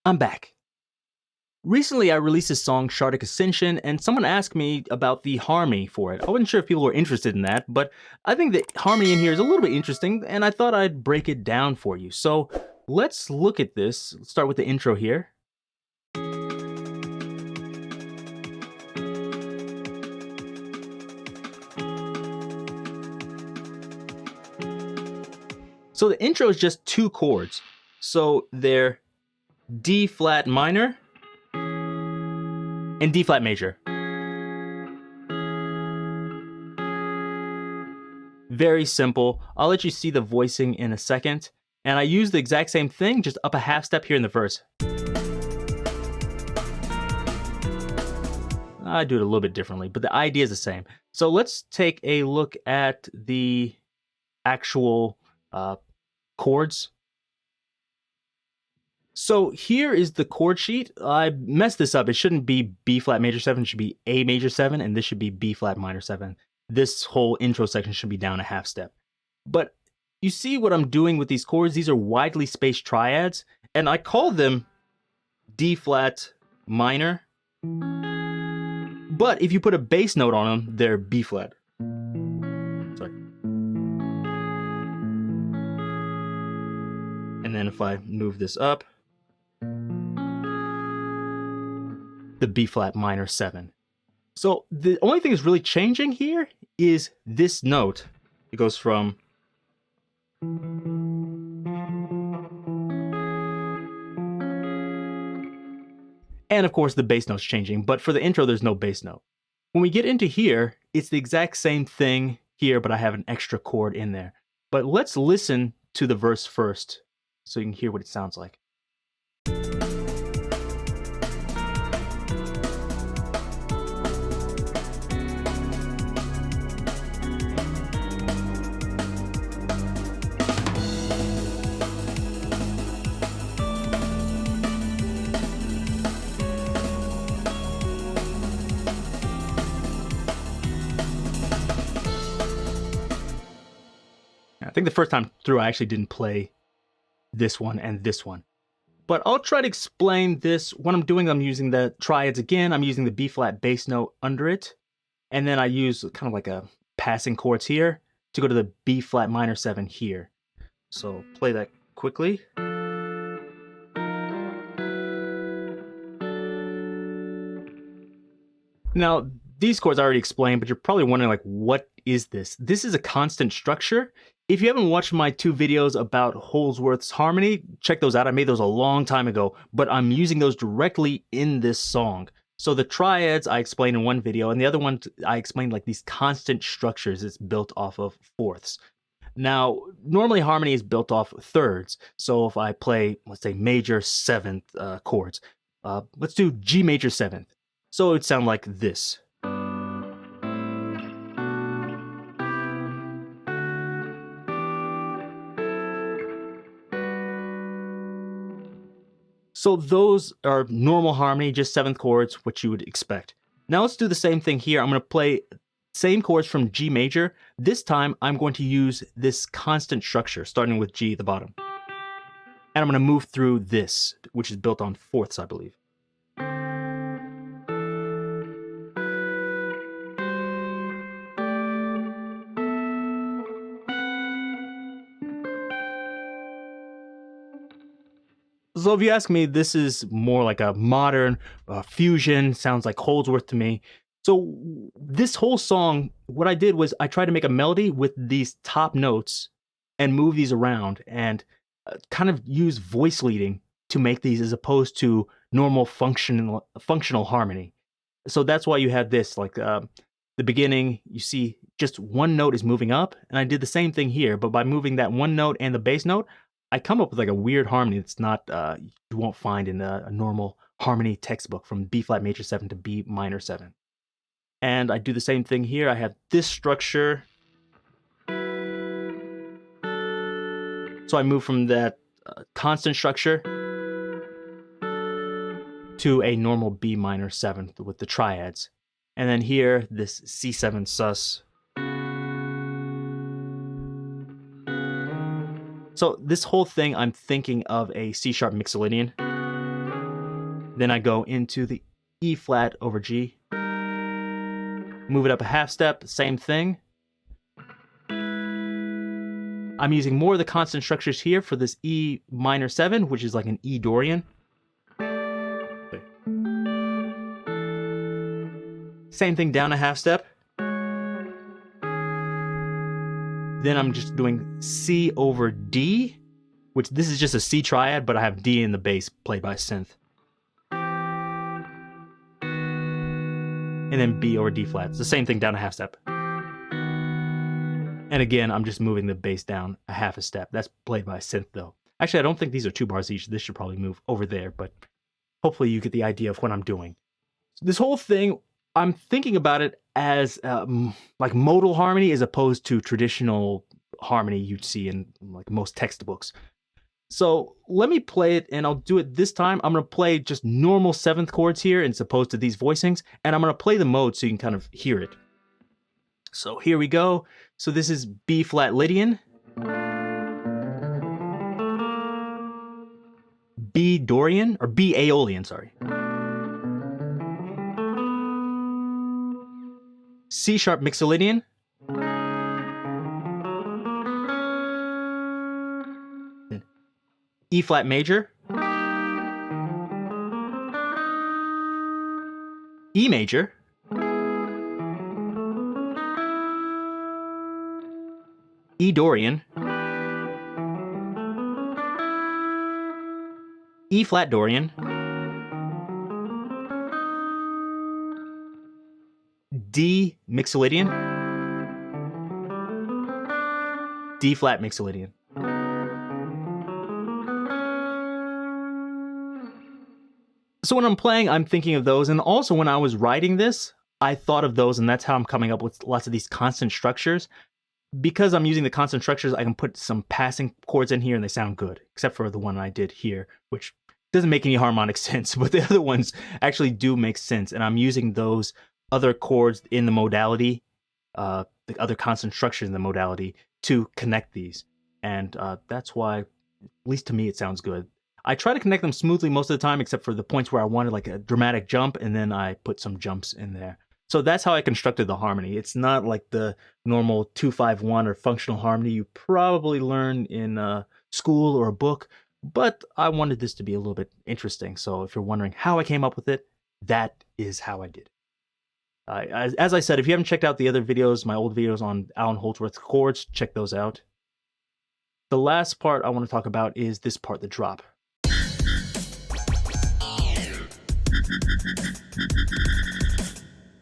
I'm back. Recently, I released this song, Shardic Ascension, and someone asked me about the harmony for it. I wasn't sure if people were interested in that, but I think the harmony in here is a little bit interesting, and I thought I'd break it down for you. So let's look at this. Let's start with the intro here. So the intro is just two chords. So they're D flat minor and D flat major. Very simple. I'll let you see the voicing in a second. And I use the exact same thing, just up a half step here in the verse. I do it a little bit differently, but the idea is the same. So let's take a look at the actual chords. So here is the chord sheet. I messed this up. It shouldn't be B flat major 7, it should be A major 7, and this should be B flat minor 7. This whole intro section should be down a half step. But you see what I'm doing with these chords? These are widely spaced triads, and I call them D flat minor. But if you put a bass note on them, they're B flat. Sorry. And then if I move this up, the B flat minor 7. So the only thing that's really changing here is this note. It goes from and of course the bass note's changing, but for the intro there's no bass note. When we get into here, it's the exact same thing here, but I have an extra chord in there. But let's listen to the verse first so you can hear what it sounds like. I think the first time through I actually didn't play this one and this one. But I'll try to explain this. What I'm doing, I'm using the triads again. I'm using the B flat bass note under it. And then I use kind of like a passing chords here to go to the B flat minor 7 here. So play that quickly. Now, these chords I already explained, but you're probably wondering, like, what is this? This is a constant structure. If you haven't watched my 2 videos about Holdsworth's harmony, check those out. I made those a long time ago, but I'm using those directly in this song. So the triads I explained in one video, and the other one I explained like these constant structures it's built off of fourths. Now, normally harmony is built off thirds. So if I play, let's say, major 7th chords, let's do G major 7th. So it would sound like this. So those are normal harmony, just 7th chords, what you would expect. Now let's do the same thing here. I'm going to play same chords from G major. This time I'm going to use this constant structure, starting with G at the bottom. And I'm going to move through this, which is built on fourths, I believe. So if you ask me, this is more like a modern fusion, sounds like Holdsworth to me. So this whole song, what I did was I tried to make a melody with these top notes and move these around and kind of use voice leading to make these as opposed to normal functional harmony. So that's why you had this, like the beginning, you see just one note is moving up, and I did the same thing here, but by moving that one note and the bass note, I come up with like a weird harmony that's not, you won't find in a normal harmony textbook from B flat major 7 to B minor 7. And I do the same thing here. I have this structure. So I move from that constant structure to a normal B minor 7 with the triads. And then here, this C7 sus. So this whole thing, I'm thinking of a C sharp mixolydian. Then I go into the E flat over G. Move it up a half step, same thing. I'm using more of the constant structures here for this E minor 7, which is like an E Dorian. Same thing down a half step. Then I'm just doing C over D, which this is just a C triad, but I have D in the bass played by synth. And then B over D flat. It's the same thing down a half step. And again, I'm just moving the bass down a half a step. That's played by synth though. Actually, I don't think these are 2 bars each. This should probably move over there, but hopefully you get the idea of what I'm doing. So this whole thing, I'm thinking about it as like modal harmony as opposed to traditional harmony you'd see in like most textbooks. So let me play it, and I'll do it this time. I'm going to play just normal 7th chords here as opposed to these voicings, and I'm going to play the mode so you can kind of hear it. So here we go. So this is B flat Lydian, B Dorian, or B Aeolian, sorry. C sharp Mixolydian, E flat major, E major, E Dorian, E flat Dorian, D Mixolydian, D flat Mixolydian. So when I'm playing, I'm thinking of those, and also when I was writing this, I thought of those, and that's how I'm coming up with lots of these constant structures. Because I'm using the constant structures, I can put some passing chords in here and they sound good, except for the one I did here, which doesn't make any harmonic sense, but the other ones actually do make sense, and I'm using those other chords in the modality, the other constant structures in the modality, to connect these, and that's why, at least to me, it sounds good. I try to connect them smoothly most of the time, except for the points where I wanted like a dramatic jump, and then I put some jumps in there. So that's how I constructed the harmony. It's not like the normal 2-5-1 or functional harmony you probably learn in school or a book, but I wanted this to be a little bit interesting. So if you're wondering how I came up with it, that is how I did it. As I said, if you haven't checked out the other videos, my old videos on Allan Holdsworth chords, check those out. The last part I want to talk about is this part, the drop.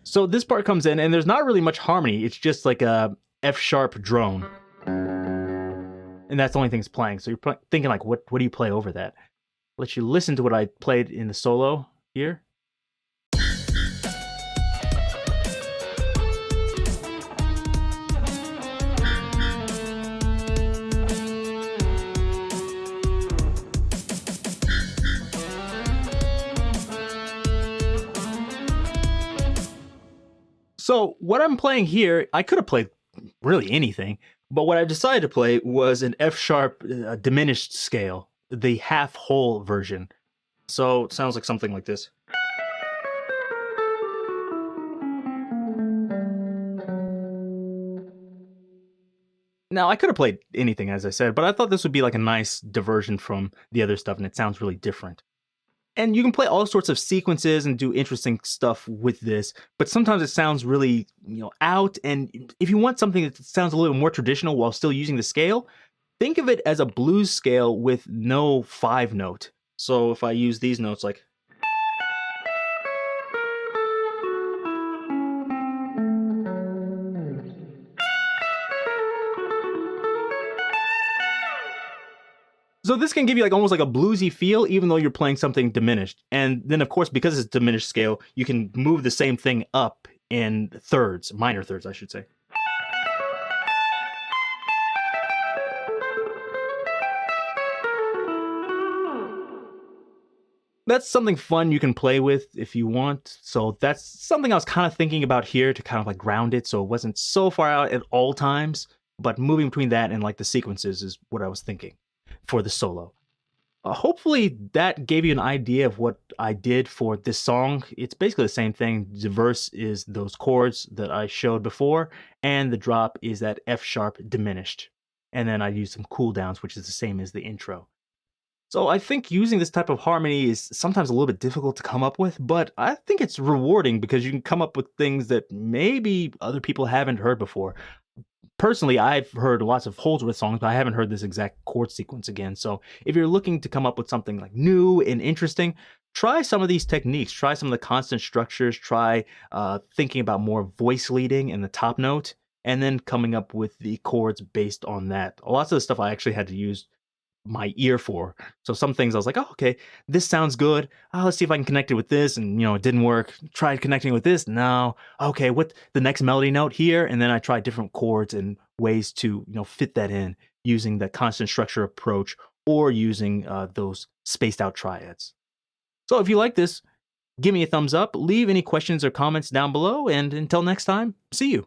So this part comes in, and there's not really much harmony. It's just like a F sharp drone, and that's the only thing it's playing. So you're thinking like, what do you play over that? I'll let you listen to what I played in the solo here. So what I'm playing here, I could have played really anything, but what I decided to play was an F sharp diminished scale, the half whole version. So it sounds like something like this. Now, I could have played anything, as I said, but I thought this would be like a nice diversion from the other stuff, and it sounds really different. And you can play all sorts of sequences and do interesting stuff with this, but sometimes it sounds really, out. And if you want something that sounds a little more traditional while still using the scale, think of it as a blues scale with no 5 note. So if I use these notes like... So this can give you like almost like a bluesy feel, even though you're playing something diminished. And then, of course, because it's diminished scale, you can move the same thing up in thirds, minor thirds, I should say. That's something fun you can play with if you want. So that's something I was kind of thinking about here to kind of like ground it so it wasn't so far out at all times. But moving between that and like the sequences is what I was thinking for the solo. Hopefully that gave you an idea of what I did for this song. It's basically the same thing. The verse is those chords that I showed before, and the drop is that F sharp diminished. And then I used some cool downs, which is the same as the intro. So I think using this type of harmony is sometimes a little bit difficult to come up with, but I think it's rewarding because you can come up with things that maybe other people haven't heard before. Personally, I've heard lots of Holdsworth songs, but I haven't heard this exact chord sequence again. So if you're looking to come up with something like new and interesting, try some of these techniques. Try some of the constant structures. Try thinking about more voice leading in the top note, and then coming up with the chords based on that. Lots of the stuff I actually had to use my ear for. So some things I was like, oh, okay, this sounds good. Let's see if I can connect it with this. And, it didn't work. Tried connecting with this. No. Okay, what the next melody note here? And then I tried different chords and ways to, fit that in using the constant structure approach or using those spaced out triads. So if you like this, give me a thumbs up, leave any questions or comments down below. And until next time, see you.